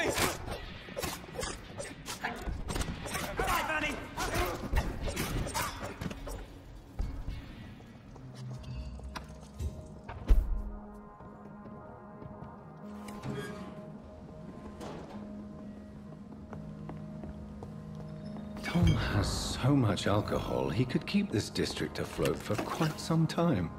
Please! All right, Bunny! Tom has so much alcohol, he could keep this district afloat for quite some time.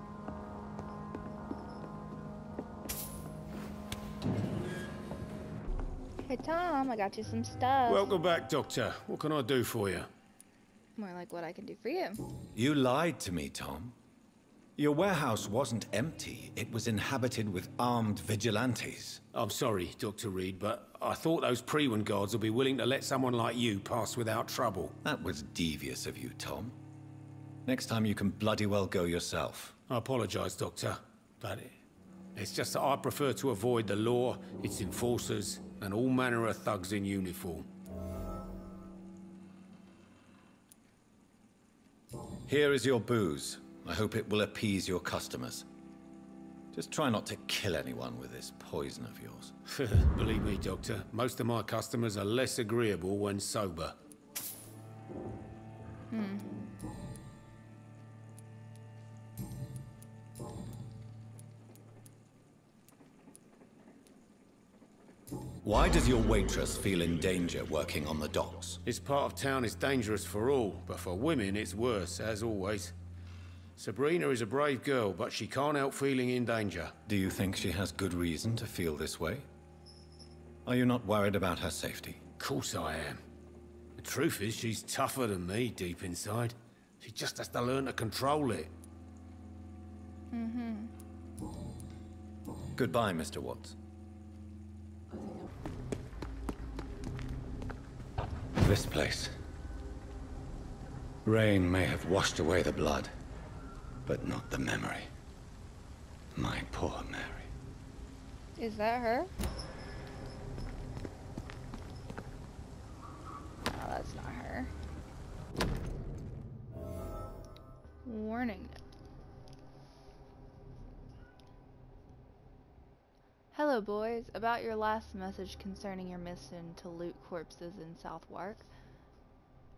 Hey Tom, I got you some stuff. Welcome back, Doctor. What can I do for you? More like what I can do for you. You lied to me, Tom. Your warehouse wasn't empty. It was inhabited with armed vigilantes. I'm sorry, Dr. Reed, but I thought those Prewen guards would be willing to let someone like you pass without trouble. That was devious of you, Tom. Next time you can bloody well go yourself. I apologize, Doctor, but it's just that I prefer to avoid the law, its enforcers, and all manner of thugs in uniform. Here is your booze. I hope it will appease your customers. Just try not to kill anyone with this poison of yours. Believe me, Doctor, most of my customers are less agreeable when sober. Why does your waitress feel in danger working on the docks? This part of town is dangerous for all, but for women it's worse, as always. Sabrina is a brave girl, but she can't help feeling in danger. Do you think she has good reason to feel this way? Are you not worried about her safety? Of course I am. The truth is, she's tougher than me deep inside. She just has to learn to control it. Goodbye, Mr. Watts. This place. Rain may have washed away the blood, but not the memory. My poor Mary. Is that her? No, that's not her. Warning. Hello, boys. About your last message concerning your mission to loot corpses in Southwark.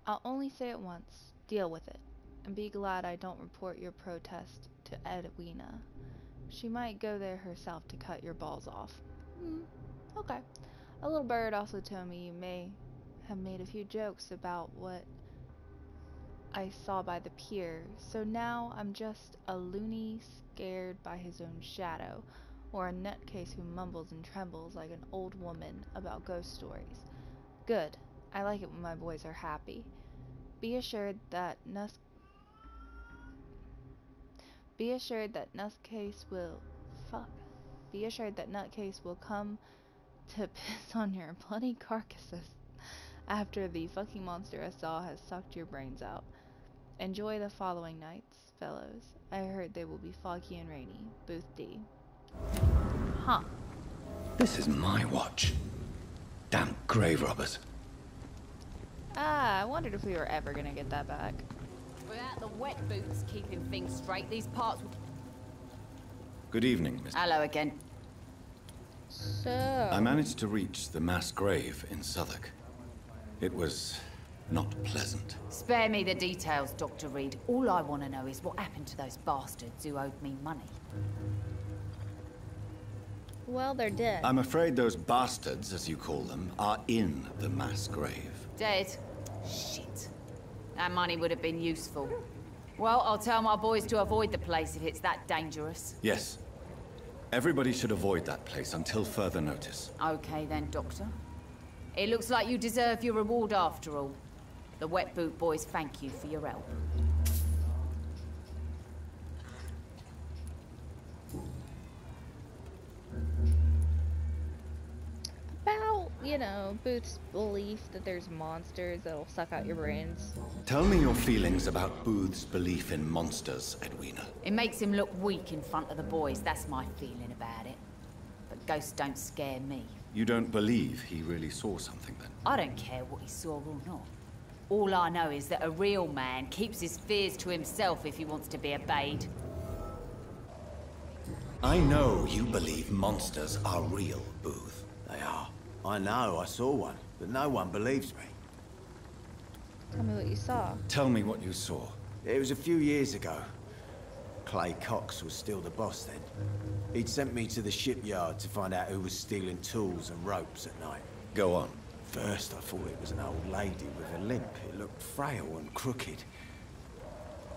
I'll only say it once. Deal with it. And be glad I don't report your protest to Edwina. She might go there herself to cut your balls off. Okay. A little bird also told me you may have made a few jokes about what I saw by the pier, so now I'm just a loony scared by his own shadow, or a nutcase who mumbles and trembles like an old woman about ghost stories. Good. I like it when my boys are happy. Be assured that Nutcase will come to piss on your bloody carcasses after the fucking monster I saw has sucked your brains out. Enjoy the following nights, fellows. I heard they will be foggy and rainy. Booth D. Huh. This is my watch. Damn grave robbers. Ah, I wondered if we were ever gonna get that back. Without the wet boots keeping things straight, these parts would... Good evening, Mr. Hello again. So... I managed to reach the mass grave in Southwark. It was not pleasant. Spare me the details, Dr. Reed. All I want to know is what happened to those bastards who owed me money. Well, they're dead. I'm afraid those bastards, as you call them, are in the mass grave. Dead? Shit. That money would have been useful. Well, I'll tell my boys to avoid the place if it's that dangerous. Yes. Everybody should avoid that place until further notice. Okay then, Doctor. It looks like you deserve your reward after all. The Wet Boot Boys thank you for your help. About, you know, Booth's belief that there's monsters that'll suck out your brains. Tell me your feelings about Booth's belief in monsters, Edwina. It makes him look weak in front of the boys, that's my feeling about it. But ghosts don't scare me. You don't believe he really saw something then? I don't care what he saw or not. All I know is that a real man keeps his fears to himself if he wants to be obeyed. I know you believe monsters are real, Booth. They are. I know, I saw one, but no one believes me. Tell me what you saw. Tell me what you saw. It was a few years ago. Clay Cox was still the boss then. He'd sent me to the shipyard to find out who was stealing tools and ropes at night. Go on. First, I thought it was an old lady with a limp. It looked frail and crooked.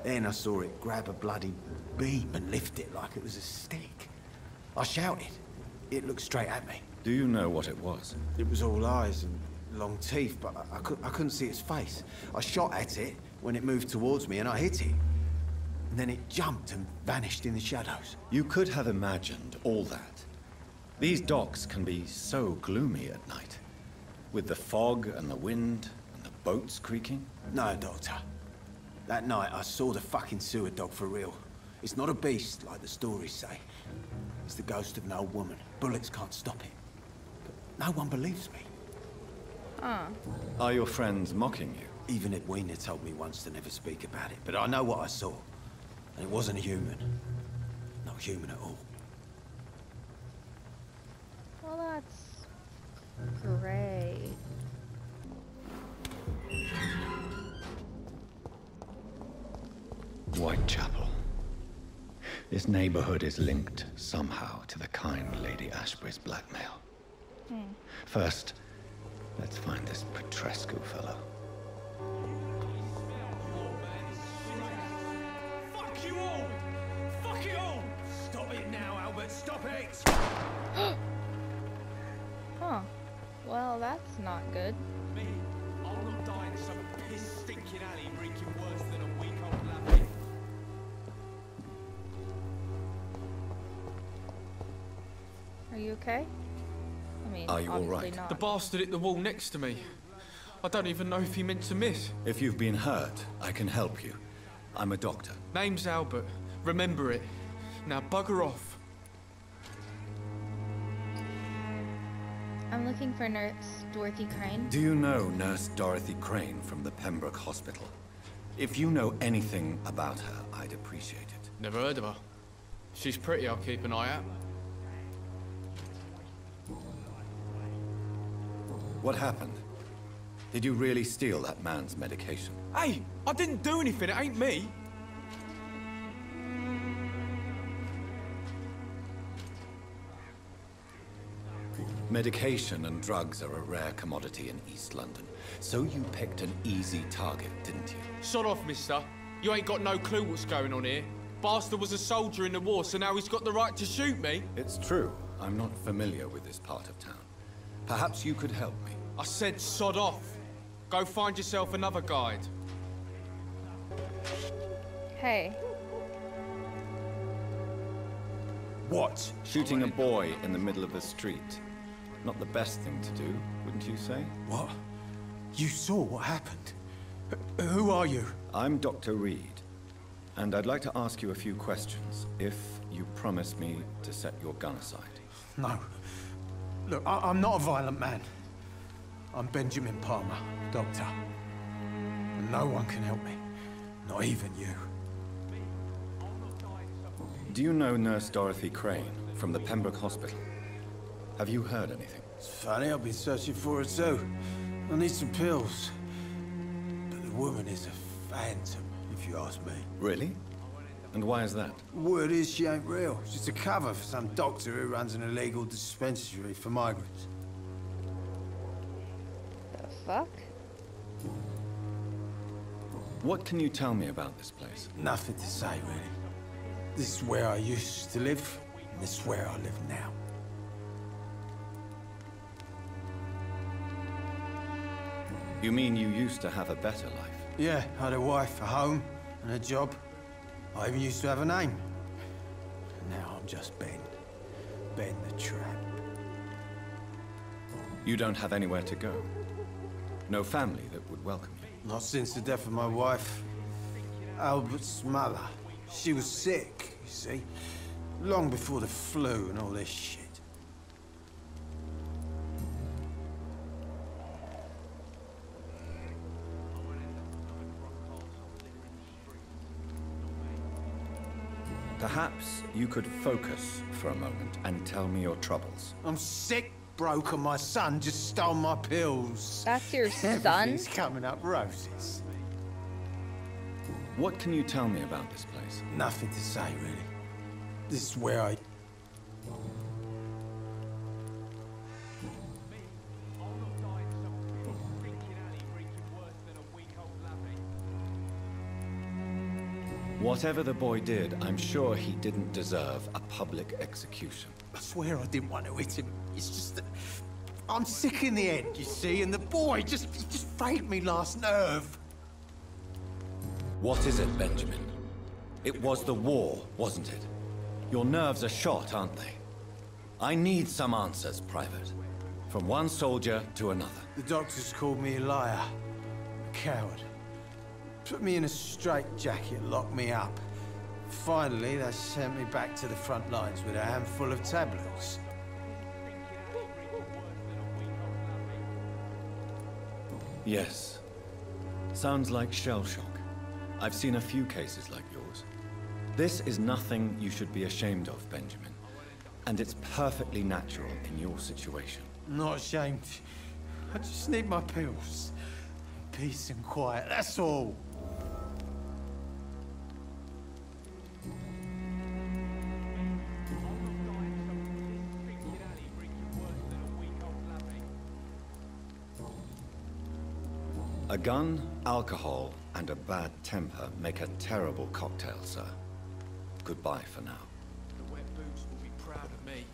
Then I saw it grab a bloody beam and lift it like it was a stick. I shouted. It looked straight at me. Do you know what it was? It was all eyes and long teeth, but I couldn't see its face. I shot at it when it moved towards me and I hit it. And then it jumped and vanished in the shadows. You could have imagined all that. These docks can be so gloomy at night. With the fog and the wind and the boats creaking. No, Doctor. That night I saw the fucking sewer dog for real. It's not a beast like the stories say. It's the ghost of an old woman. Bullets can't stop it. But no one believes me. Huh. Are your friends mocking you? Even Edwina told me once to never speak about it, but I know what I saw. And it wasn't human. Not human at all. Well, that's great. Whitechapel. This neighborhood is linked somehow to the kind Lady Ashbury's blackmail. First, let's find this Petrescu fellow. Fuck you all! Fuck it all! Stop it now, Albert! Stop it! Huh. Well, that's not good. Me? I'll not die in some piss-stinking alley reeking worse than a week-old lappy. Are you okay? I mean, Are you all obviously right? not. The bastard hit the wall next to me. I don't even know if he meant to miss. If you've been hurt, I can help you. I'm a doctor. Name's Albert. Remember it. Now bugger off. I'm looking for Nurse Dorothy Crane. Do you know Nurse Dorothy Crane from the Pembroke Hospital? If you know anything about her, I'd appreciate it. Never heard of her. She's pretty, I'll keep an eye out. What happened? Did you really steal that man's medication? Hey, I didn't do anything, it ain't me. Medication and drugs are a rare commodity in East London. So you picked an easy target, didn't you? Sod off, mister. You ain't got no clue what's going on here. Bastard was a soldier in the war, so now he's got the right to shoot me. It's true. I'm not familiar with this part of town. Perhaps you could help me. I said sod off. Go find yourself another guide. Hey. What? Shooting a boy in the middle of the street. Not the best thing to do, wouldn't you say? What? You saw what happened? Who are you? I'm Dr. Reed, and I'd like to ask you a few questions, if you promise me to set your gun aside. No. Look, I'm not a violent man. I'm Benjamin Palmer, doctor. And no one can help me. Not even you. Do you know Nurse Dorothy Crane from the Pembroke Hospital? Have you heard anything? It's funny, I've been searching for her too. I need some pills. But the woman is a phantom, if you ask me. Really? And why is that? Word is she ain't real. She's a cover for some doctor who runs an illegal dispensary for migrants. The fuck? What can you tell me about this place? Nothing to say, really. This is where I used to live, and this is where I live now. You mean you used to have a better life? Yeah, I had a wife, a home, and a job. I even used to have a name. And now I'm just Ben. Ben the Trap. You don't have anywhere to go? No family that would welcome you? Not since the death of my wife, Albert's mother. She was sick, you see. Long before the flu and all this shit. Perhaps you could focus for a moment and tell me your troubles. I'm sick, broke and my son just stole my pills. That's your son? Everything's coming up roses. What can you tell me about this place? Nothing to say, really. This is where I... Whatever the boy did, I'm sure he didn't deserve a public execution. I swear I didn't want to hit him. It's just that... I'm sick in the head, you see, and the boy just frayed me last nerve. What is it, Benjamin? It was the war, wasn't it? Your nerves are shot, aren't they? I need some answers, Private. From one soldier to another. The doctors called me a liar. A coward. Put me in a straitjacket, locked me up. Finally, they sent me back to the front lines with a handful of tablets. Yes. Sounds like shell shock. I've seen a few cases like yours. This is nothing you should be ashamed of, Benjamin. And it's perfectly natural in your situation. I'm not ashamed. I just need my pills. Peace and quiet, that's all. A gun, alcohol, and a bad temper make a terrible cocktail, sir. Goodbye for now. The wet boots will be proud of me.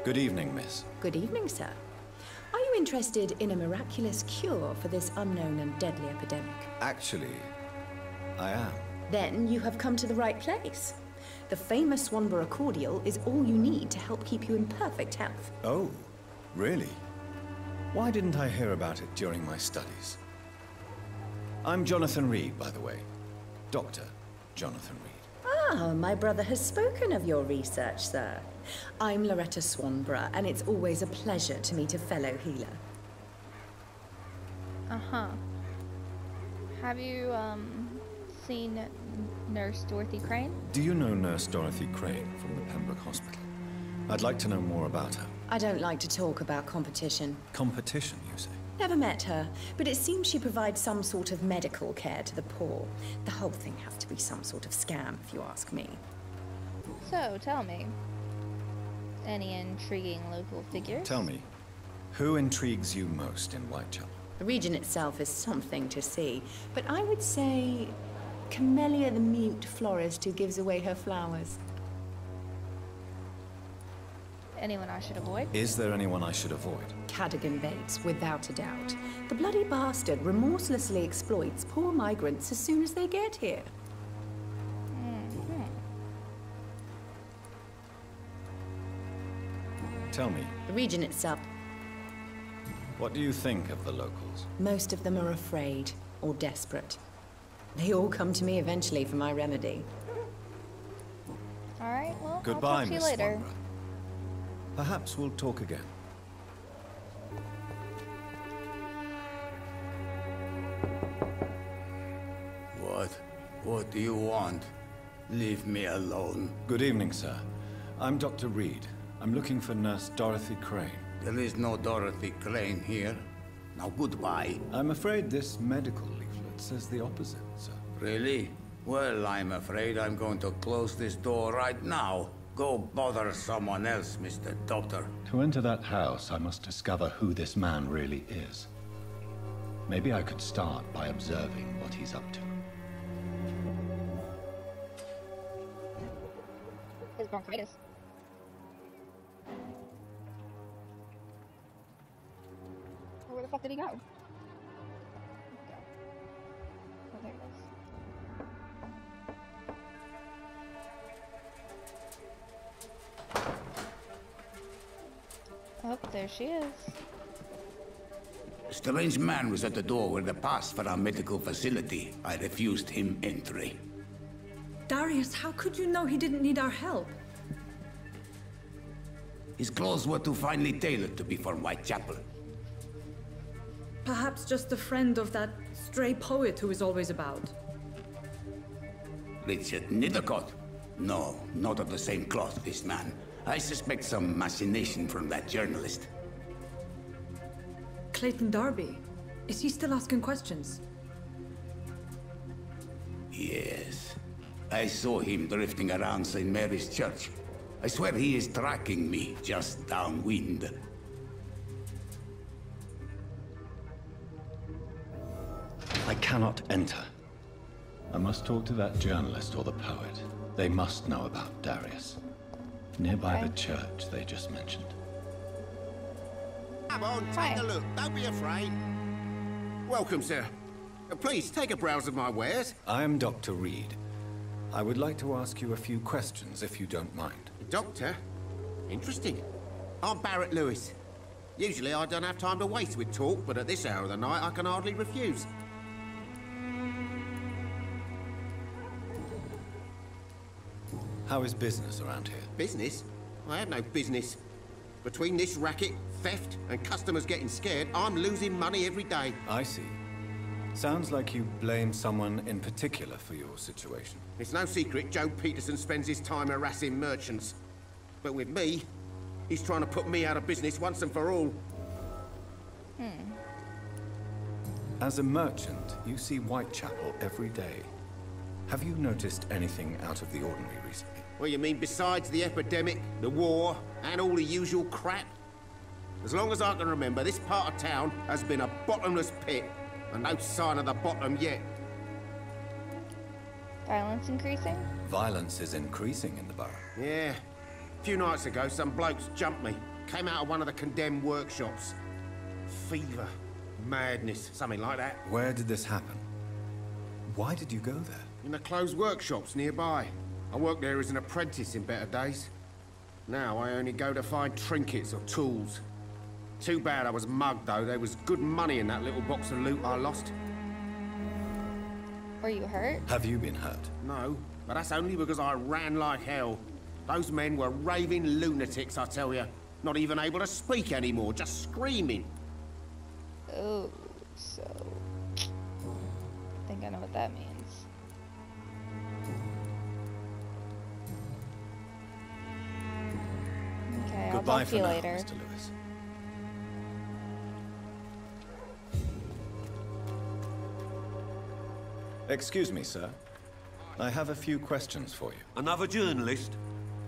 Good evening, miss. Good evening, sir. Are you interested in a miraculous cure for this unknown and deadly epidemic? Actually, I am. Then you have come to the right place. The famous Swanborough cordial is all you need to help keep you in perfect health. Oh, really? Why didn't I hear about it during my studies? I'm Jonathan Reed, by the way. Dr. Jonathan Reed. Ah, my brother has spoken of your research, sir. I'm Loretta Swanborough, and it's always a pleasure to meet a fellow healer. Uh-huh. Have you, seen Nurse Dorothy Crane? Do you know Nurse Dorothy Crane from the Pembroke Hospital? I'd like to know more about her. I don't like to talk about competition. Competition, you say? Never met her, but it seems she provides some sort of medical care to the poor. The whole thing has to be some sort of scam, if you ask me. So, tell me. Any intriguing local figures? Tell me, who intrigues you most in Whitechapel? The region itself is something to see, but I would say Camellia the mute florist who gives away her flowers. Anyone I should avoid? Is there anyone I should avoid? Cadogan Bates, without a doubt. The bloody bastard remorselessly exploits poor migrants as soon as they get here. Tell me, The region itself, what do you think of the locals? most of them are afraid or desperate. They all come to me eventually for my remedy. Alright, well, Goodbye, I'll talk to you Miss later. Swanborough. Perhaps we'll talk again. What do you want? Leave me alone. Good evening, sir. I'm Dr. Reed. I'm looking for Nurse Dorothy Crane. There is no Dorothy Crane here. Now goodbye. I'm afraid this medical leaflet says the opposite, sir. Really? Well, I'm afraid I'm going to close this door right now. Go bother someone else, Mr. Doctor. To enter that house, I must discover who this man really is. Maybe I could start by observing what he's up to. His bronchitis. Where the fuck did he go? Oh, there he is. Oh, there she is. A strange man was at the door with a pass for our medical facility. I refused him entry. Darius, how could you know he didn't need our help? His clothes were too finely tailored to be from Whitechapel. Perhaps just a friend of that stray poet who is always about. Richard Nethercott? No, not of the same cloth, this man. I suspect some machination from that journalist. Clayton Darby. Is he still asking questions? Yes. I saw him drifting around St. Mary's Church. I swear he is tracking me just downwind. I cannot enter. I must talk to that journalist or the poet. They must know about Darius. Nearby the church they just mentioned. Come on, take a look. Don't be afraid. Welcome, sir. Please, take a browse of my wares. I am Dr. Reed. I would like to ask you a few questions, if you don't mind. Doctor? Interesting. I'm Barrett Lewis. Usually I don't have time to waste with talk, but at this hour of the night I can hardly refuse. How is business around here? Business? I have no business. Between this racket, theft, and customers getting scared, I'm losing money every day. I see. Sounds like you blame someone in particular for your situation. It's no secret Joe Peterson spends his time harassing merchants. But with me, he's trying to put me out of business once and for all. As a merchant, you see Whitechapel every day. Have you noticed anything out of the ordinary recently? Well, you mean besides the epidemic, the war, and all the usual crap? As long as I can remember, this part of town has been a bottomless pit, and no sign of the bottom yet. Violence increasing? Violence is increasing in the borough. Yeah. A few nights ago, some blokes jumped me. Came out of one of the condemned workshops. Fever, madness, something like that. Where did this happen? Why did you go there? In the closed workshops nearby. I worked there as an apprentice in better days. Now I only go to find trinkets or tools. Too bad I was mugged, though. There was good money in that little box of loot I lost. Were you hurt? Have you been hurt? No, but that's only because I ran like hell. Those men were raving lunatics, I tell you. Not even able to speak anymore, just screaming. Oh, so... I think I know what that means. Okay, I'll Goodbye talk to you for now, later. Mr. Lewis. Excuse me, sir. I have a few questions for you. Another journalist?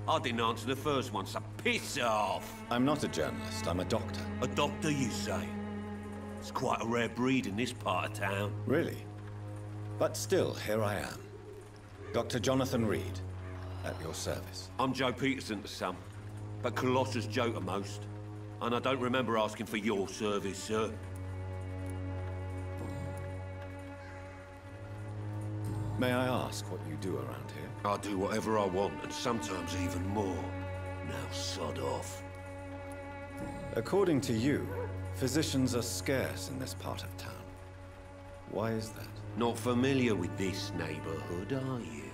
I didn't answer the first one, so piss off! I'm not a journalist, I'm a doctor. A doctor, you say? It's quite a rare breed in this part of town. Really? But still, here I am. Dr. Jonathan Reed, at your service. I'm Joe Peterson to some, but Colossus Joe to most. And I don't remember asking for your service, sir. May I ask what you do around here? I do whatever I want, and sometimes even more. Now sod off. According to you, physicians are scarce in this part of town. Why is that? Not familiar with this neighborhood, are you?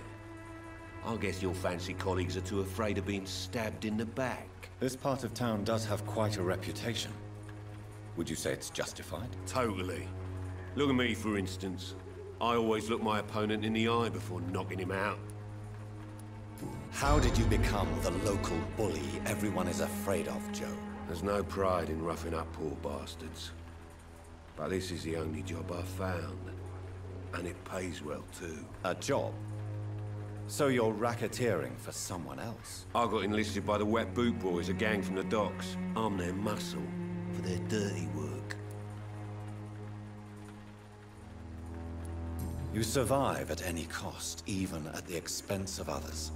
I guess your fancy colleagues are too afraid of being stabbed in the back. This part of town does have quite a reputation. Would you say it's justified? Totally. Look at me, for instance. I always look my opponent in the eye before knocking him out. How did you become the local bully everyone is afraid of, Joe? There's no pride in roughing up poor bastards. But this is the only job I've found. And it pays well, too. A job? So you're racketeering for someone else? I got enlisted by the Wet Boot Boys, a gang from the docks. I'm their muscle for their dirty work. You survive at any cost, even at the expense of others.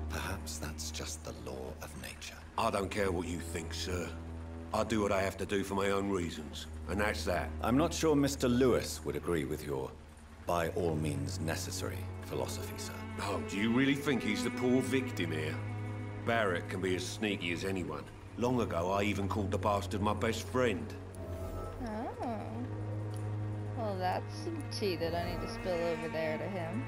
Perhaps that's just the law of nature. I don't care what you think, sir. I do what I have to do for my own reasons, and that's that. I'm not sure Mr. Lewis would agree with your by all means necessary philosophy, sir. Oh, do you really think he's the poor victim here? Barrett can be as sneaky as anyone. Long ago, I even called the bastard my best friend. Oh. Well, that's some tea that I need to spill over there to him.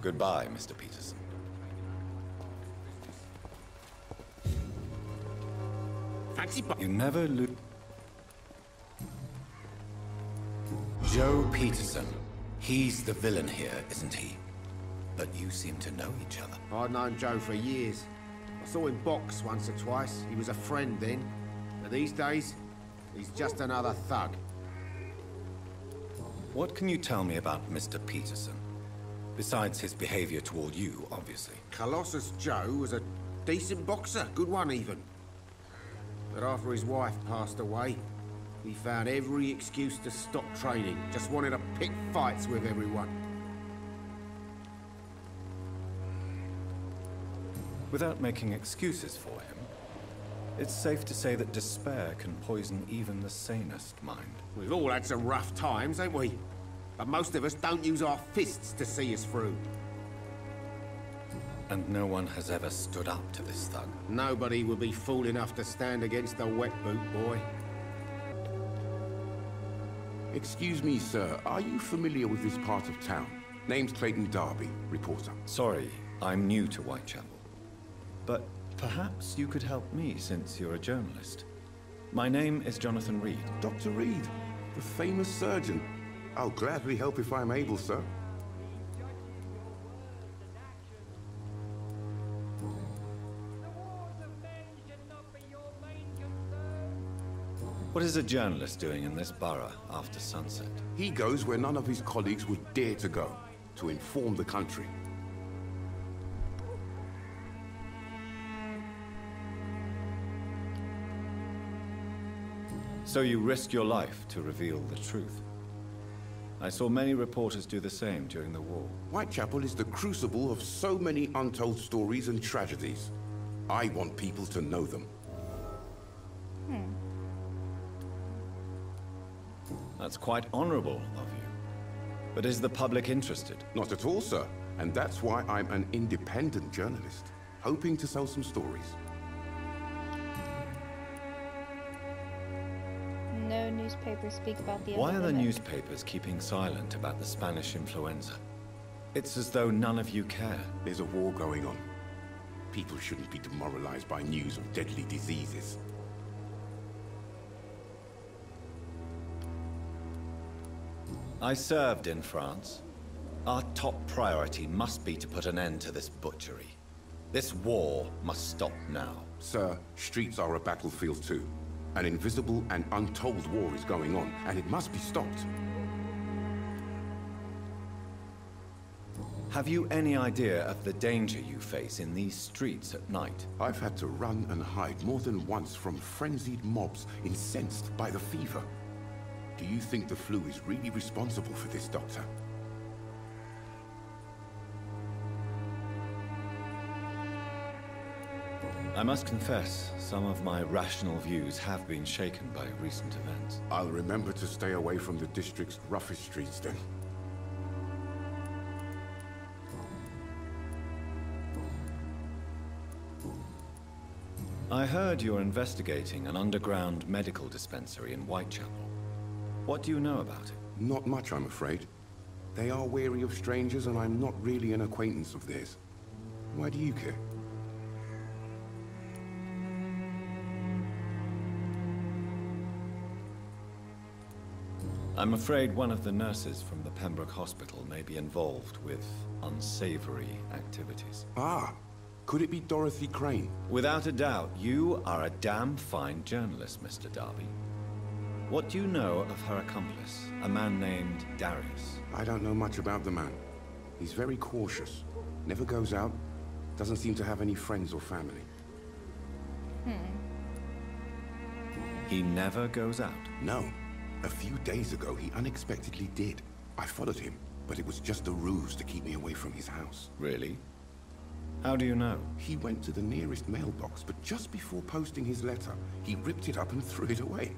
Goodbye, Mr. Peterson. You never lose. Joe Peterson. He's the villain here, isn't he? But you seem to know each other. I'd known Joe for years. I saw him box once or twice. He was a friend then. But these days, he's just another thug. What can you tell me about Mr. Peterson? Besides his behavior toward you, obviously. Colossus Joe was a decent boxer, good one even. But after his wife passed away, he found every excuse to stop training. Just wanted to pick fights with everyone. Without making excuses for him, it's safe to say that despair can poison even the sanest mind. We've all had some rough times, ain't we? But most of us don't use our fists to see us through. And no one has ever stood up to this thug. Nobody would be fool enough to stand against the wet boot boy. Excuse me, sir. Are you familiar with this part of town? Name's Clayton Darby, reporter. Sorry, I'm new to Whitechapel. But perhaps you could help me since you're a journalist. My name is Jonathan Reed. Dr. Reed, the famous surgeon. I'll gladly help if I'm able, sir. What is a journalist doing in this borough after sunset? He goes where none of his colleagues would dare to go, to inform the country. So you risk your life to reveal the truth. I saw many reporters do the same during the war. Whitechapel is the crucible of so many untold stories and tragedies. I want people to know them. That's quite honorable of you. But is the public interested? Not at all, sir. And that's why I'm an independent journalist, hoping to sell some stories. No newspapers speak about the Why are the epidemic. newspapers keeping silent about the Spanish influenza? It's as though none of you care. There's a war going on. People shouldn't be demoralized by news of deadly diseases. I served in France. Our top priority must be to put an end to this butchery. This war must stop now. Sir, streets are a battlefield too. An invisible and untold war is going on, and it must be stopped. Have you any idea of the danger you face in these streets at night? I've had to run and hide more than once from frenzied mobs incensed by the fever. Do you think the flu is really responsible for this, Doctor? I must confess, some of my rational views have been shaken by recent events. I'll remember to stay away from the district's roughest streets then. I heard you're investigating an underground medical dispensary in Whitechapel. What do you know about it? Not much, I'm afraid. They are wary of strangers, and I'm not really an acquaintance of theirs. Why do you care? I'm afraid one of the nurses from the Pembroke Hospital may be involved with unsavory activities. Ah, could it be Dorothy Crane? Without a doubt, you are a damn fine journalist, Mr. Darby. What do you know of her accomplice, a man named Darius? I don't know much about the man. He's very cautious. Never goes out. Doesn't seem to have any friends or family. He never goes out? No. A few days ago, he unexpectedly did. I followed him, but it was just a ruse to keep me away from his house. Really? How do you know? He went to the nearest mailbox, but just before posting his letter, he ripped it up and threw it away.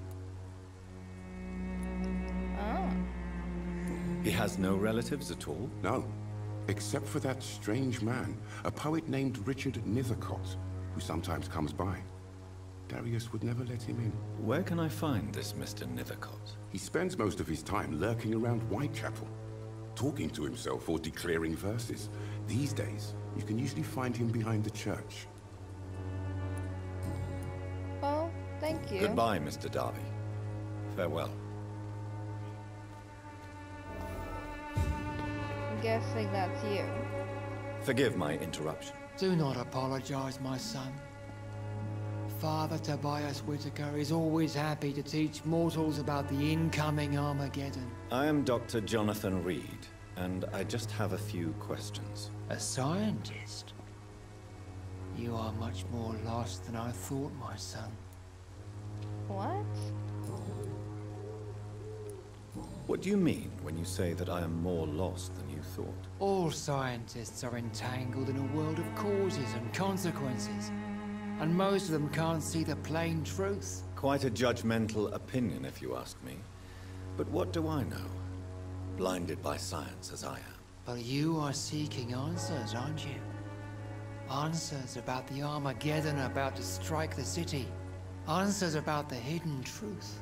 He has no relatives at all? No, except for that strange man, a poet named Richard Nithercott, who sometimes comes by. Darius would never let him in. Where can I find this Mr. Nithercott? He spends most of his time lurking around Whitechapel, talking to himself or declaring verses. These days, you can usually find him behind the church. Well, thank you. Goodbye, Mr. Darby. Farewell. guessing that's you. Forgive my interruption. Do not apologize, my son. Father Tobias Whitaker is always happy to teach mortals about the incoming Armageddon. I am Dr. Jonathan Reed, and I just have a few questions. A scientist? You are much more lost than I thought, my son. What? What do you mean when you say that I am more lost than you thought? All scientists are entangled in a world of causes and consequences, and most of them can't see the plain truth. Quite a judgmental opinion, if you ask me. But what do I know? Blinded by science as I am. But you are seeking answers, aren't you? Answers about the Armageddon about to strike the city. Answers about the hidden truth.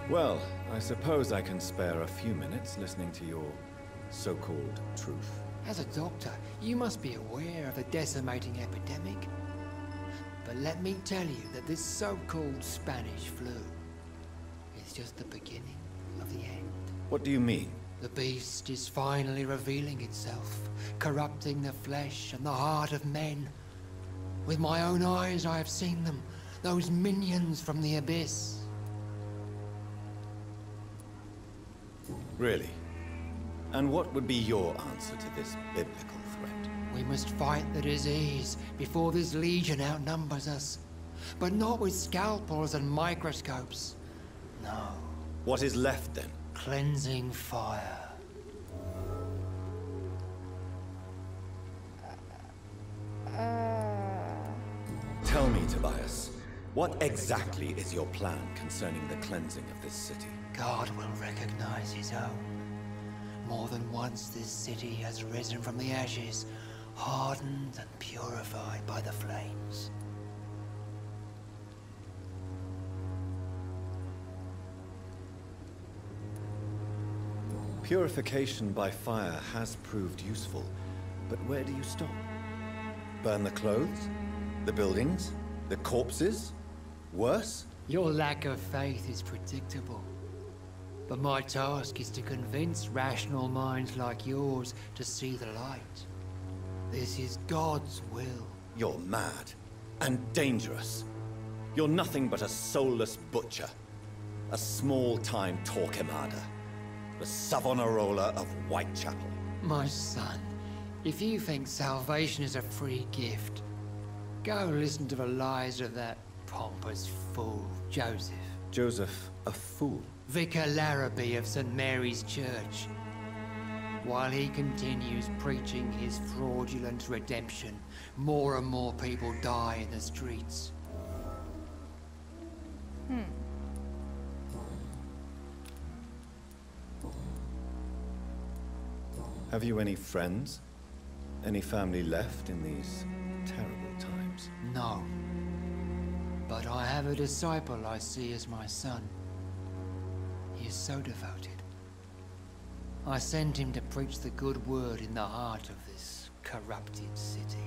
Well, I suppose I can spare a few minutes listening to your so-called truth. As a doctor, you must be aware of the decimating epidemic. But let me tell you that this so-called Spanish flu is just the beginning of the end. What do you mean? The beast is finally revealing itself, corrupting the flesh and the heart of men. With my own eyes I have seen them, those minions from the abyss. Really? And what would be your answer to this biblical threat? We must fight the disease before this legion outnumbers us. But not with scalpels and microscopes. No. What is left then? Cleansing fire. Tell me, Tobias, what exactly is your plan concerning the cleansing of this city? God will recognize his own. More than once this city has risen from the ashes, hardened and purified by the flames. Purification by fire has proved useful, but where do you stop? Burn the clothes? The buildings? The corpses? Worse? Your lack of faith is predictable. But my task is to convince rational minds like yours to see the light. This is God's will. You're mad. And dangerous. You're nothing but a soulless butcher. A small-time Torquemada. The Savonarola of Whitechapel. My son, if you think salvation is a free gift, go listen to the lies of that pompous fool, Joseph. Joseph, a fool? Vicar Larrabee of St. Mary's Church. While he continues preaching his fraudulent redemption, more and more people die in the streets. Have you any friends? Any family left in these terrible times? No. But I have a disciple I see as my son. He is so devoted. I sent him to preach the good word in the heart of this corrupted city.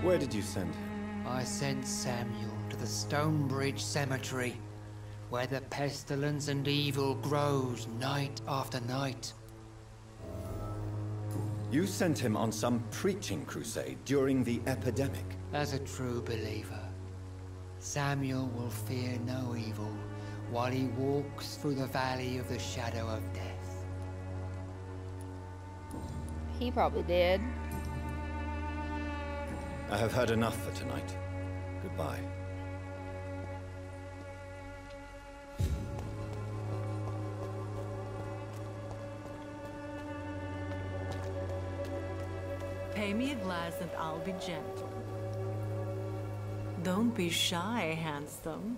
Where did you send him? I sent Samuel to the Stonebridge Cemetery, where the pestilence and evil grows night after night. You sent him on some preaching crusade during the epidemic. As a true believer, Samuel will fear no evil while he walks through the valley of the shadow of death. He probably did. I have heard enough for tonight. Goodbye. Pay me a glass and I'll be gentle. Don't be shy, handsome.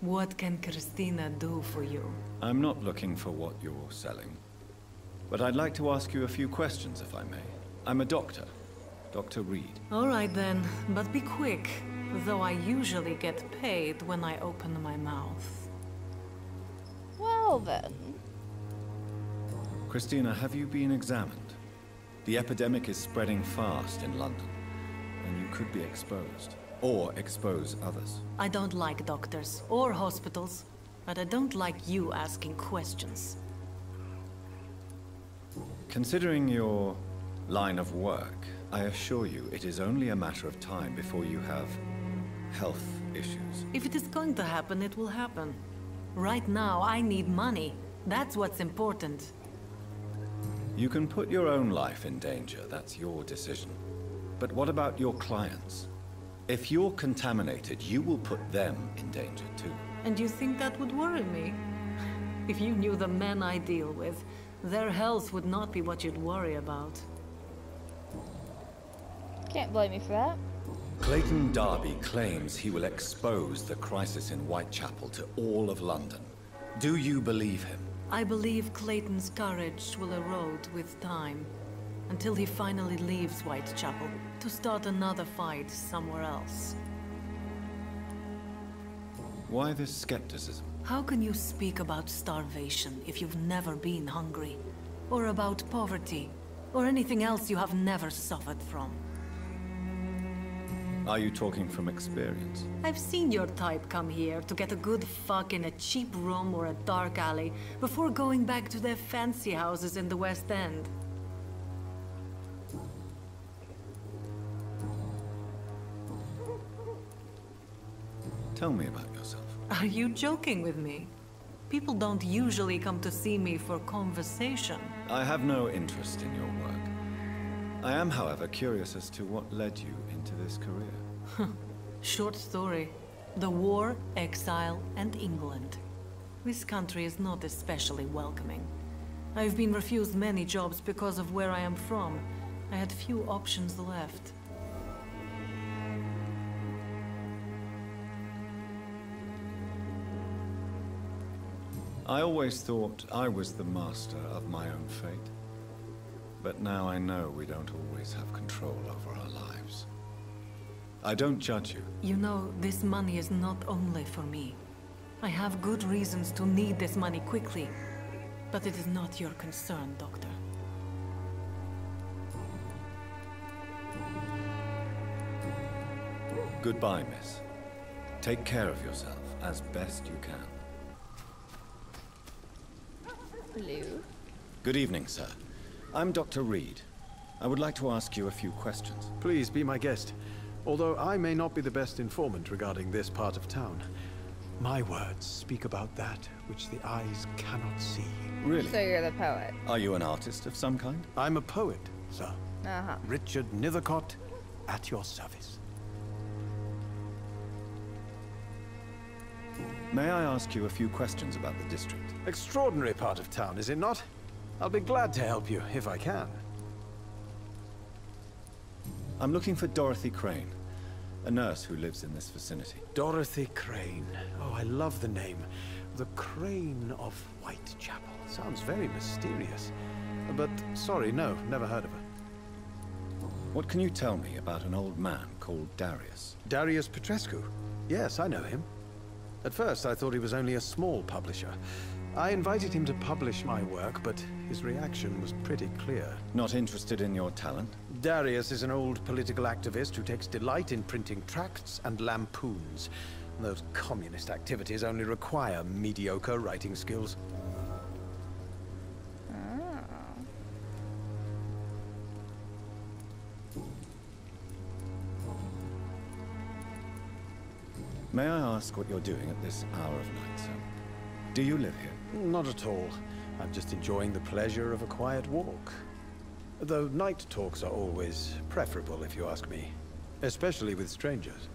What can Christina do for you? I'm not looking for what you're selling. But I'd like to ask you a few questions, if I may. I'm a doctor. Dr. Reed. All right then, but be quick. Though I usually get paid when I open my mouth. Well then. Christina, have you been examined? The epidemic is spreading fast in London, and you could be exposed. or expose others. I don't like doctors or hospitals, but I don't like you asking questions. Considering your line of work, I assure you it is only a matter of time before you have health issues. If it is going to happen, it will happen. Right now, I need money. That's what's important. You can put your own life in danger, that's your decision. But what about your clients? If you're contaminated, you will put them in danger too. And you think that would worry me? If you knew the men I deal with, their health would not be what you'd worry about. Can't blame me for that. Clayton Darby claims he will expose the crisis in Whitechapel to all of London. Do you believe him? I believe Clayton's courage will erode with time, until he finally leaves Whitechapel to start another fight somewhere else. Why this skepticism? How can you speak about starvation if you've never been hungry? Or about poverty? Or anything else you have never suffered from? Are you talking from experience? I've seen your type come here to get a good fuck in a cheap room or a dark alley before going back to their fancy houses in the West End. Tell me about yourself. Are you joking with me? People don't usually come to see me for conversation. I have no interest in your work. I am, however, curious as to what led you into this career. Short story. The war, exile, and England. This country is not especially welcoming. I've been refused many jobs because of where I am from. I had few options left. I always thought I was the master of my own fate. But now I know we don't always have control over our lives. I don't judge you. You know, this money is not only for me. I have good reasons to need this money quickly. But it is not your concern, Doctor. Goodbye, miss. Take care of yourself as best you can. Hello. Good evening, sir. I'm Dr. Reed. I would like to ask you a few questions. Please be my guest. Although I may not be the best informant regarding this part of town, my words speak about that which the eyes cannot see. Really? So you're the poet. Are you an artist of some kind? I'm a poet, sir. Uh-huh. Richard Nethercott, at your service. May I ask you a few questions about the district? Extraordinary part of town, is it not? I'll be glad to help you, if I can. I'm looking for Dorothy Crane, a nurse who lives in this vicinity. Dorothy Crane. Oh, I love the name. The Crane of Whitechapel. Sounds very mysterious. But, sorry, no, never heard of her. What can you tell me about an old man called Darius? Darius Petrescu? Yes, I know him. At first, I thought he was only a small publisher. I invited him to publish my work, but his reaction was pretty clear. Not interested in your talent? Darius is an old political activist who takes delight in printing tracts and lampoons. Those communist activities only require mediocre writing skills. May I ask what you're doing at this hour of night, sir? Do you live here? Not at all. I'm just enjoying the pleasure of a quiet walk. Though night talks are always preferable, if you ask me. Especially with strangers.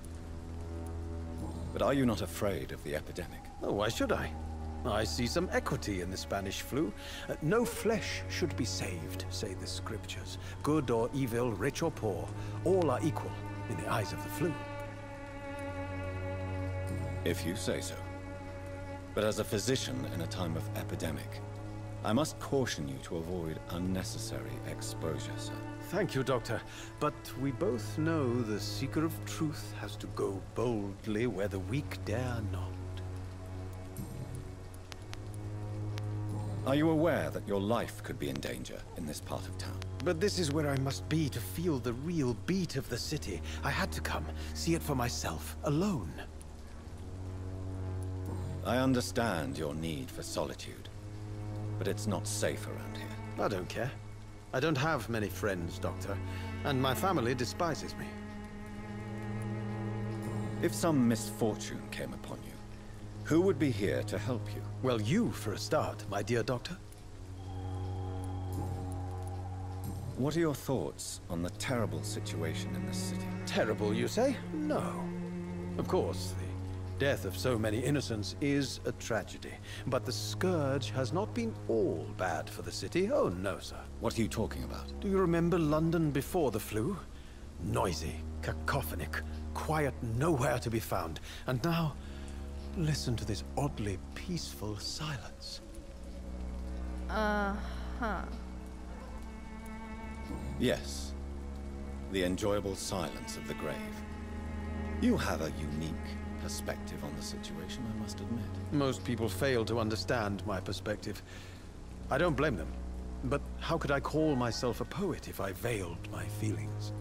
But are you not afraid of the epidemic? Oh, why should I? I see some equity in the Spanish flu. No flesh should be saved, say the scriptures. Good or evil, rich or poor, all are equal in the eyes of the flu. If you say so. But as a physician in a time of epidemic, I must caution you to avoid unnecessary exposure, sir. Thank you, Doctor. But we both know the seeker of truth has to go boldly where the weak dare not. Are you aware that your life could be in danger in this part of town? But this is where I must be to feel the real beat of the city. I had to come, see it for myself, alone. I understand your need for solitude, but it's not safe around here. I don't care. I don't have many friends, Doctor, and my family despises me. If some misfortune came upon you, who would be here to help you? Well, you, for a start, my dear Doctor. What are your thoughts on the terrible situation in this city? Terrible, you say? No. Of course, the death of so many innocents is a tragedy. But the scourge has not been all bad for the city. Oh, no, sir. What are you talking about? Do you remember London before the flu? Noisy, cacophonic, quiet nowhere to be found. And now, listen to this oddly peaceful silence. Uh-huh. Yes. The enjoyable silence of the grave. You have a unique perspective on the situation, I must admit. Most people fail to understand my perspective. I don't blame them. But how could I call myself a poet if I veiled my feelings?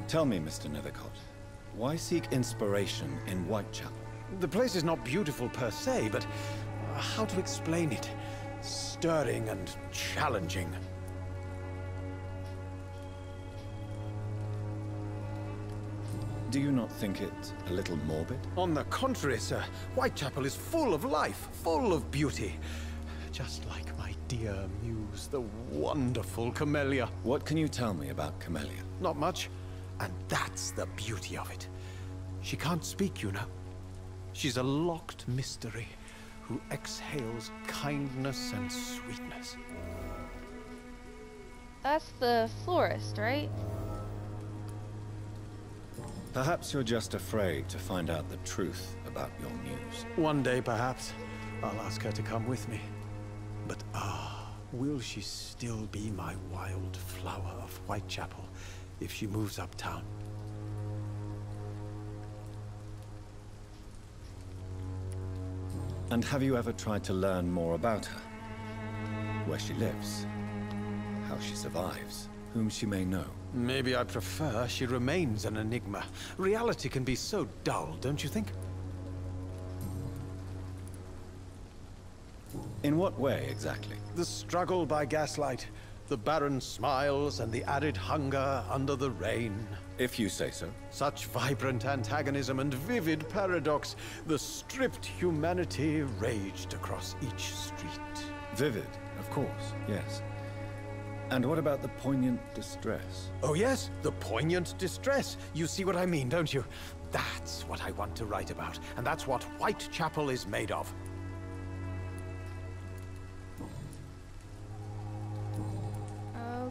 Tell me, Mr. Nethercott, why seek inspiration in Whitechapel? The place is not beautiful per se, but how to explain it? Stirring and challenging. Do you not think it a little morbid? On the contrary, sir. Whitechapel is full of life, full of beauty. Just like my dear muse, the wonderful Camellia. What can you tell me about Camellia? Not much. And that's the beauty of it. She can't speak, you know. She's a locked mystery who exhales kindness and sweetness. That's the florist, right? Perhaps you're just afraid to find out the truth about your muse. One day, perhaps, I'll ask her to come with me. But will she still be my wild flower of Whitechapel if she moves uptown? And have you ever tried to learn more about her? Where she lives, how she survives, whom she may know? Maybe I prefer she remains an enigma. Reality can be so dull, don't you think? In what way, exactly? The struggle by gaslight, the barren smiles and the added hunger under the rain. If you say so. Such vibrant antagonism and vivid paradox. The stripped humanity raged across each street. Vivid, of course, yes. And what about the poignant distress? Oh yes, the poignant distress. You see what I mean, don't you? That's what I want to write about, and that's what Whitechapel is made of.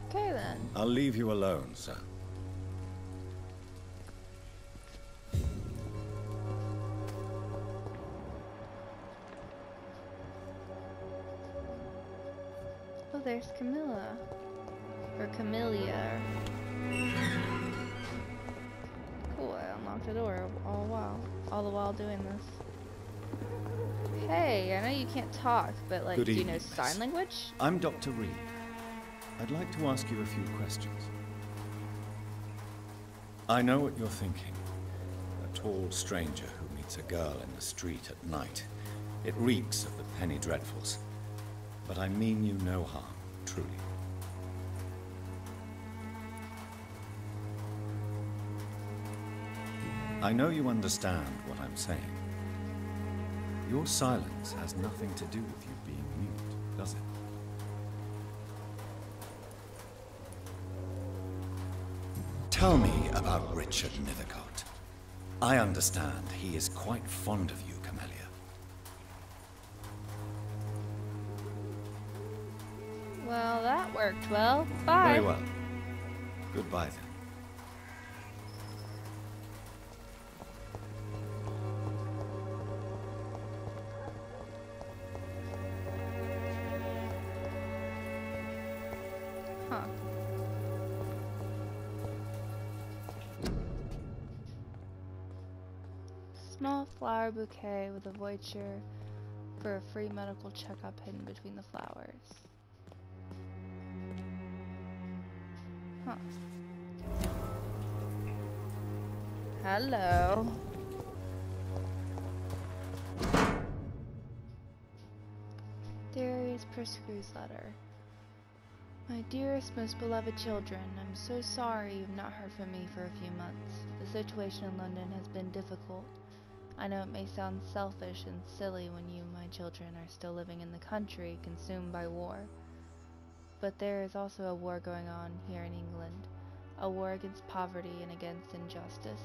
Okay then. I'll leave you alone, sir. Oh, there's Camilla. Or Camellia. Cool, I unlocked the door all the while doing this. Hey, I know you can't talk, but like, do you know sign language? I'm Dr. Reed. I'd like to ask you a few questions. I know what you're thinking. A tall stranger who meets a girl in the street at night. It reeks of the penny dreadfuls. But I mean you no harm, truly. I know you understand what I'm saying. Your silence has nothing to do with you being mute, does it? Tell me about Richard Nethercott. I understand he is quite fond of you, Camellia. Well, that worked well. Bye. Very well. Goodbye then. Huh. Small flower bouquet with a voucher for a free medical checkup hidden between the flowers. Huh. Hello. Darius Priscu's letter. My dearest, most beloved children, I'm so sorry you've not heard from me for a few months. The situation in London has been difficult. I know it may sound selfish and silly when you, my children, are still living in the country, consumed by war. But there is also a war going on here in England. A war against poverty and against injustice.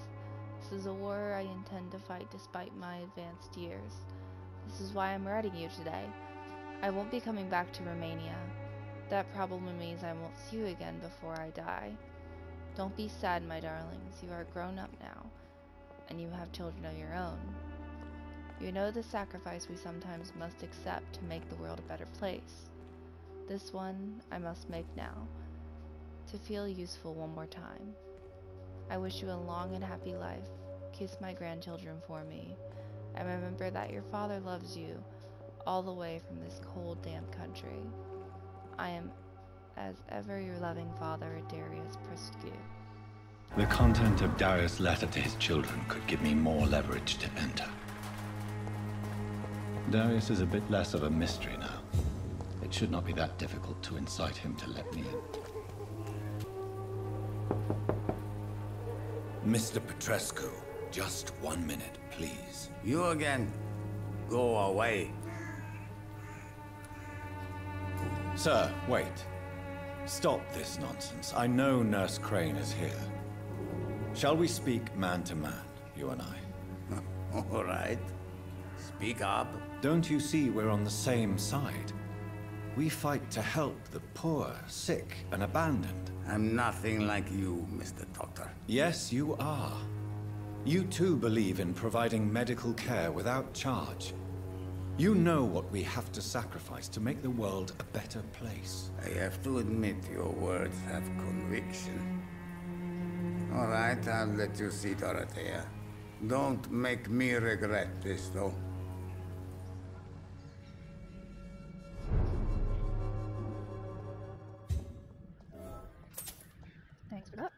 This is a war I intend to fight despite my advanced years. This is why I'm writing you today. I won't be coming back to Romania. That probably means I won't see you again before I die. Don't be sad, my darlings. You are grown up now, and you have children of your own. You know the sacrifice we sometimes must accept to make the world a better place. This one I must make now, to feel useful one more time. I wish you a long and happy life. Kiss my grandchildren for me, and remember that your father loves you, all the way from this cold, damp country. I am, as ever, your loving father, Darius Priscu. The content of Darius' letter to his children could give me more leverage to enter. Darius is a bit less of a mystery now. It should not be that difficult to incite him to let me in. Mr. Petrescu, just 1 minute, please. You again? Go away. Sir, wait. Stop this nonsense. I know Nurse Crane is here. Shall we speak man to man, you and I? All right. Speak up. Don't you see we're on the same side? We fight to help the poor, sick, and abandoned. I'm nothing like you, Mr. Doctor. Yes, you are. You too believe in providing medical care without charge. You know what we have to sacrifice to make the world a better place. I have to admit your words have conviction. All right, I'll let you see Dorothea. Don't make me regret this, though. Thanks for that.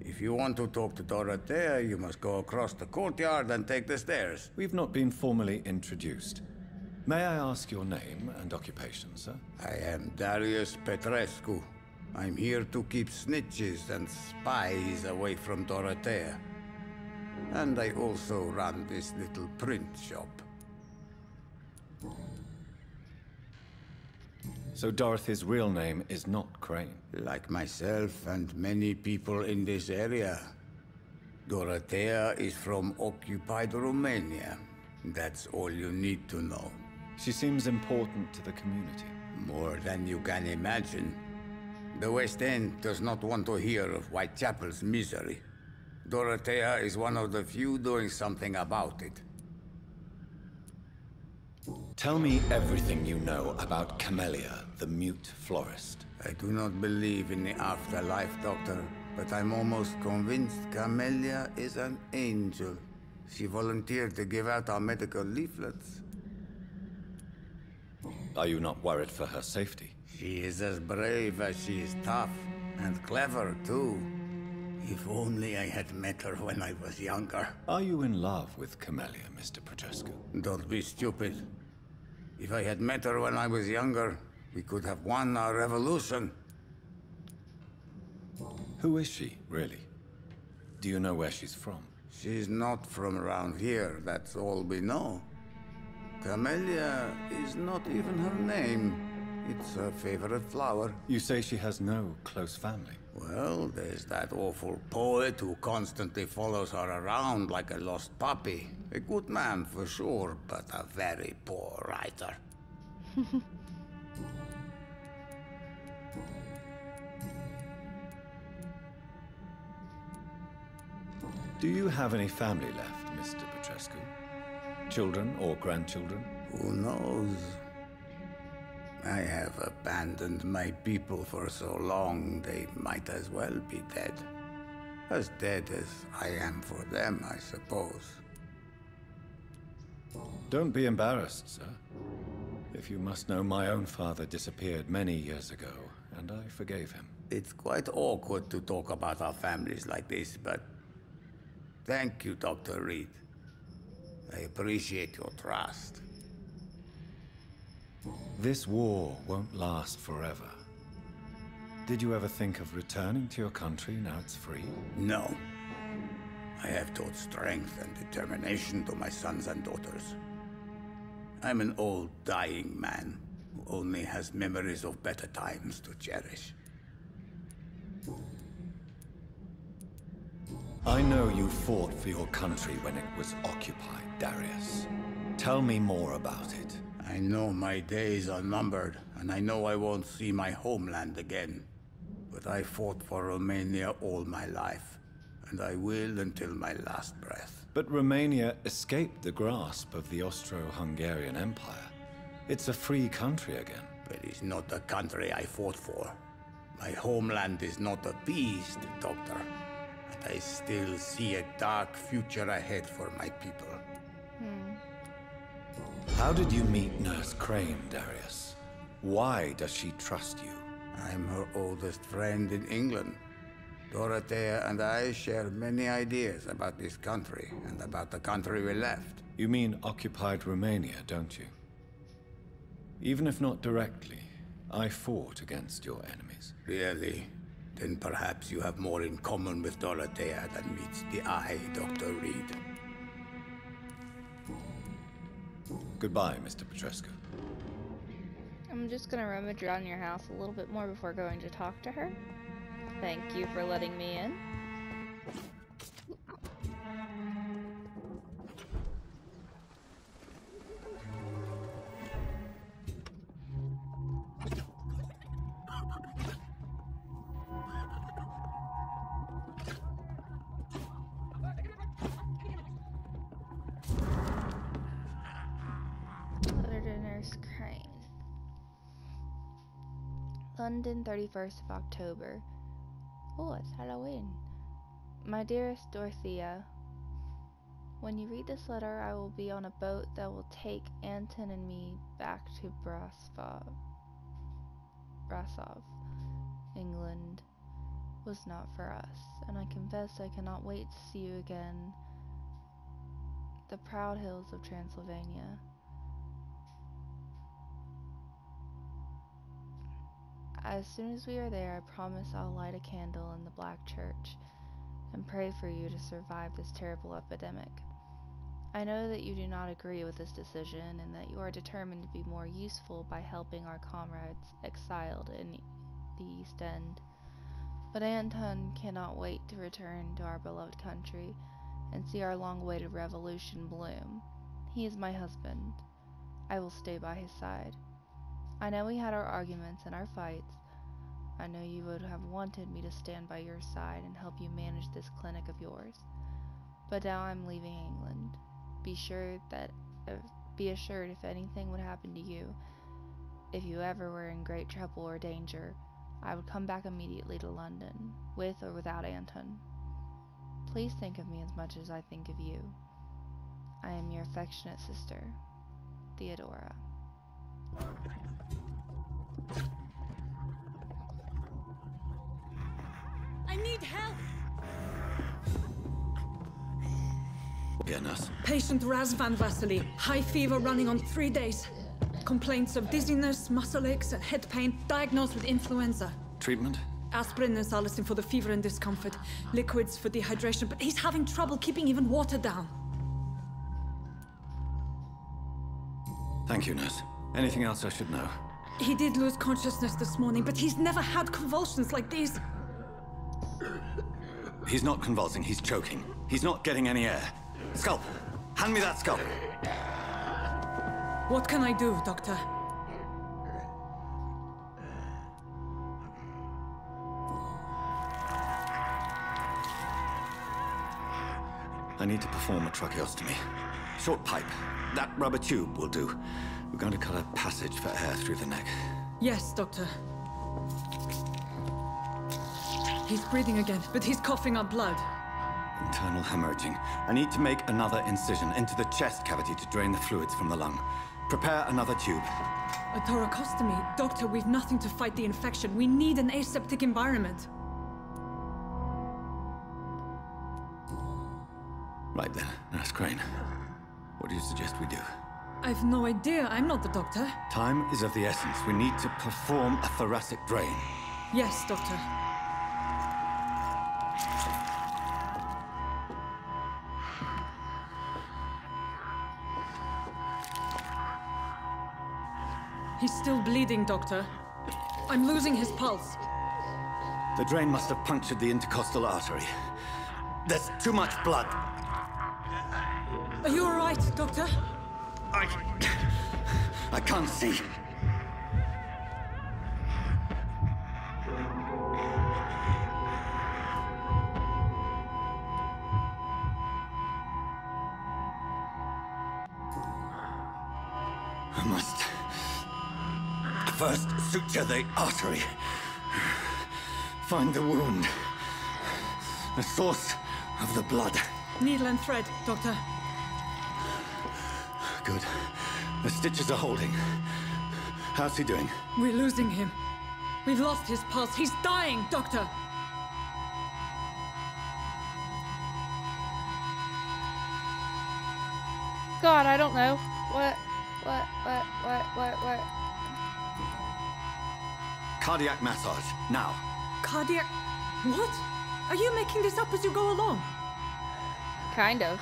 If you want to talk to Dorethea, you must go across the courtyard and take the stairs. We've not been formally introduced. May I ask your name and occupation, sir? I am Darius Petrescu. I'm here to keep snitches and spies away from Dorethea. And I also run this little print shop. So Dorothy's real name is not Crane? Like myself and many people in this area. Dorothea is from occupied Romania. That's all you need to know. She seems important to the community. More than you can imagine. The West End does not want to hear of Whitechapel's misery. Dorothea is one of the few doing something about it. Tell me everything you know about Camellia, the mute florist. I do not believe in the afterlife, Doctor, but I'm almost convinced Camellia is an angel. She volunteered to give out our medical leaflets. Are you not worried for her safety? She is as brave as she is tough, and clever, too. If only I had met her when I was younger. Are you in love with Camellia, Mr. Petrescu? Don't be stupid. If I had met her when I was younger, we could have won our revolution. Who is she, really? Do you know where she's from? She's not from around here, that's all we know. Camellia is not even her name. It's her favorite flower. You say she has no close family? Well, there's that awful poet who constantly follows her around like a lost puppy. A good man for sure, but a very poor writer. Do you have any family left, Mr. Petrescu? Children or grandchildren? Who knows? I have abandoned my people for so long, they might as well be dead. As dead as I am for them, I suppose. Don't be embarrassed, sir. If you must know, my own father disappeared many years ago, and I forgave him. It's quite awkward to talk about our families like this, but thank you, Dr. Reed. I appreciate your trust. This war won't last forever. Did you ever think of returning to your country now it's free? No. I have taught strength and determination to my sons and daughters. I'm an old, dying man who only has memories of better times to cherish. I know you fought for your country when it was occupied, Darius. Tell me more about it. I know my days are numbered, and I know I won't see my homeland again. But I fought for Romania all my life, and I will until my last breath. But Romania escaped the grasp of the Austro-Hungarian Empire. It's a free country again. But it's not the country I fought for. My homeland is not appeased, Doctor. And I still see a dark future ahead for my people. How did you meet Nurse Crane, Darius? Why does she trust you? I'm her oldest friend in England. Dorethea and I share many ideas about this country and about the country we left. You mean occupied Romania, don't you? Even if not directly, I fought against your enemies. Really? Then perhaps you have more in common with Dorethea than meets the eye, Dr. Reed. Goodbye, Mr. Petrescu. I'm just gonna rummage around your house a little bit more before going to talk to her. Thank you for letting me in. Letter to Nurse Crane. London, 31st of October. Oh, it's Halloween. My dearest Dorethea, when you read this letter, I will be on a boat that will take Anton and me back to Brasov. England was not for us, and I confess I cannot wait to see you again. The proud hills of Transylvania. As soon as we are there, I promise I'll light a candle in the Black Church and pray for you to survive this terrible epidemic. I know that you do not agree with this decision and that you are determined to be more useful by helping our comrades exiled in the East End. But Anton cannot wait to return to our beloved country and see our long-awaited revolution bloom. He is my husband. I will stay by his side. I know we had our arguments and our fights. I know you would have wanted me to stand by your side and help you manage this clinic of yours. But now I'm leaving England. Be assured if anything would happen to you, if you ever were in great trouble or danger, I would come back immediately to London, with or without Anton. Please think of me as much as I think of you. I am your affectionate sister, Theodora. I need help! Goodness. Patient Razvan Vasily. High fever running on 3 days. Complaints of dizziness, muscle aches, and head pain. Diagnosed with influenza. Treatment? Aspirin and salicin for the fever and discomfort. Liquids for dehydration, but he's having trouble keeping even water down. Thank you, nurse. Anything else I should know? He did lose consciousness this morning, but he's never had convulsions like these. He's not convulsing, he's choking. He's not getting any air. Scalpel! Hand me that scalpel! What can I do, Doctor? I need to perform a tracheostomy. Short pipe. That rubber tube will do. We're going to cut a passage for air through the neck. Yes, Doctor. He's breathing again, but he's coughing up blood. Internal hemorrhaging. I need to make another incision into the chest cavity to drain the fluids from the lung. Prepare another tube. A thoracostomy? Doctor, we've nothing to fight the infection. We need an aseptic environment. Right then, Nurse Crane. What do you suggest we do? I've no idea. I'm not the doctor. Time is of the essence. We need to perform a thoracic drain. Yes, Doctor. He's still bleeding, Doctor. I'm losing his pulse. The drain must have punctured the intercostal artery. There's too much blood. Are you all right, Doctor? I can't see. I must first suture the artery. Find the wound. The source of the blood. Needle and thread, Doctor. Good. The stitches are holding. How's he doing? We're losing him. We've lost his pulse. He's dying, Doctor! God, I don't know. What? Cardiac massage, now. Cardiac... What? Are you making this up as you go along? Kind of.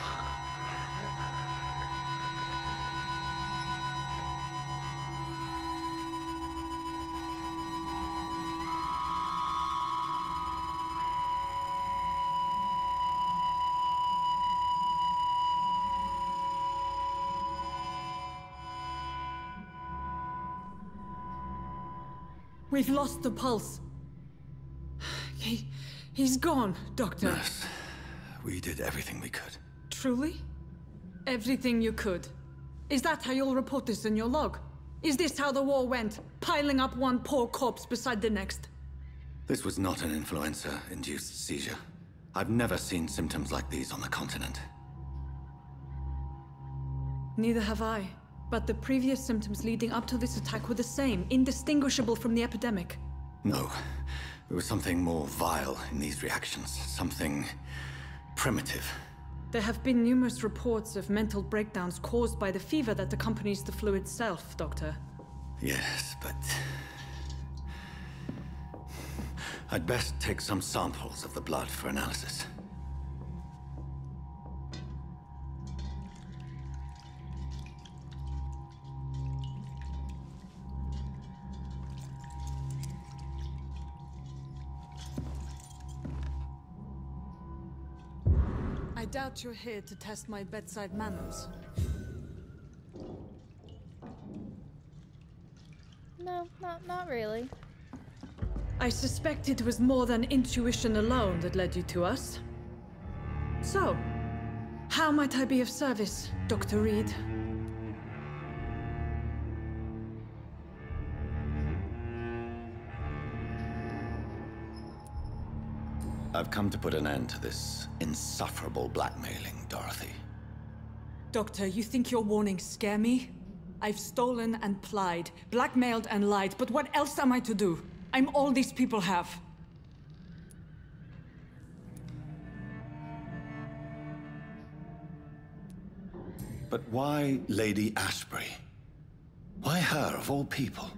We've lost the pulse. He's gone, Doctor. Nurse, we did everything we could. Truly? Everything you could? Is that how you'll report this in your log? Is this how the war went? Piling up one poor corpse beside the next? This was not an influenza-induced seizure. I've never seen symptoms like these on the continent. Neither have I. But the previous symptoms leading up to this attack were the same, indistinguishable from the epidemic. No. There was something more vile in these reactions. Something primitive. There have been numerous reports of mental breakdowns caused by the fever that accompanies the flu itself, Doctor. Yes, but... I'd best take some samples of the blood for analysis. I doubt you're here to test my bedside manners. No, not really. I suspect it was more than intuition alone that led you to us. So, how might I be of service, Dr. Reed? I've come to put an end to this insufferable blackmailing, Dorothy. Doctor, you think your warnings scare me? I've stolen and plied, blackmailed and lied, but what else am I to do? I'm all these people have. But why Lady Ashbury? Why her, of all people?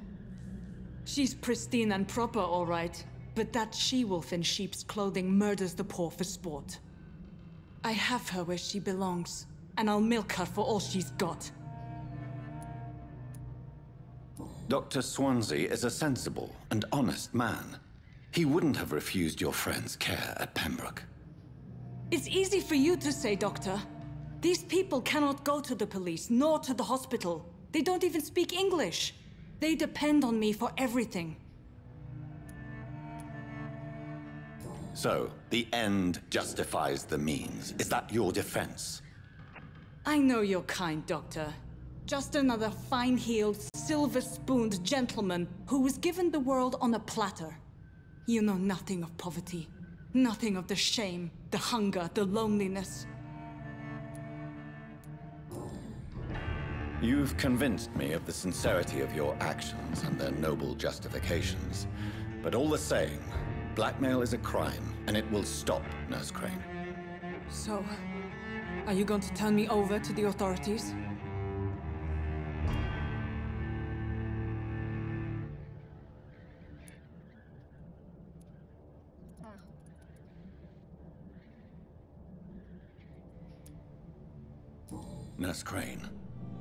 She's pristine and proper, all right. But that she-wolf in sheep's clothing murders the poor for sport. I have her where she belongs, and I'll milk her for all she's got. Dr. Swansea is a sensible and honest man. He wouldn't have refused your friend's care at Pembroke. It's easy for you to say, Doctor. These people cannot go to the police, nor to the hospital. They don't even speak English. They depend on me for everything. So, the end justifies the means. Is that your defense? I know you're kind, Doctor. Just another fine-heeled, silver-spooned gentleman who was given the world on a platter. You know nothing of poverty, nothing of the shame, the hunger, the loneliness. You've convinced me of the sincerity of your actions and their noble justifications. But all the same, blackmail is a crime, and it will stop, Nurse Crane. So, are you going to turn me over to the authorities? Nurse Crane,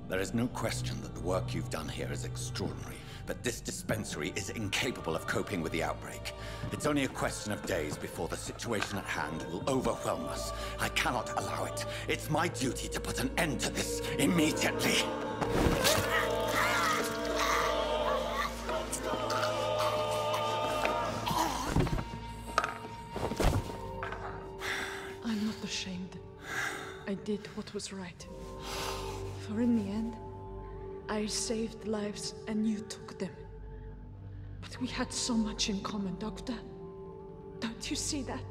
there is no question that the work you've done here is extraordinary, but this dispensary is incapable of coping with the outbreak. It's only a question of days before the situation at hand will overwhelm us. I cannot allow it. It's my duty to put an end to this immediately. I'm not ashamed. I did what was right. For in the end, I saved lives and you took them. But we had so much in common, Doctor. Don't you see that?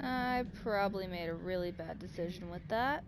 I probably made a really bad decision with that.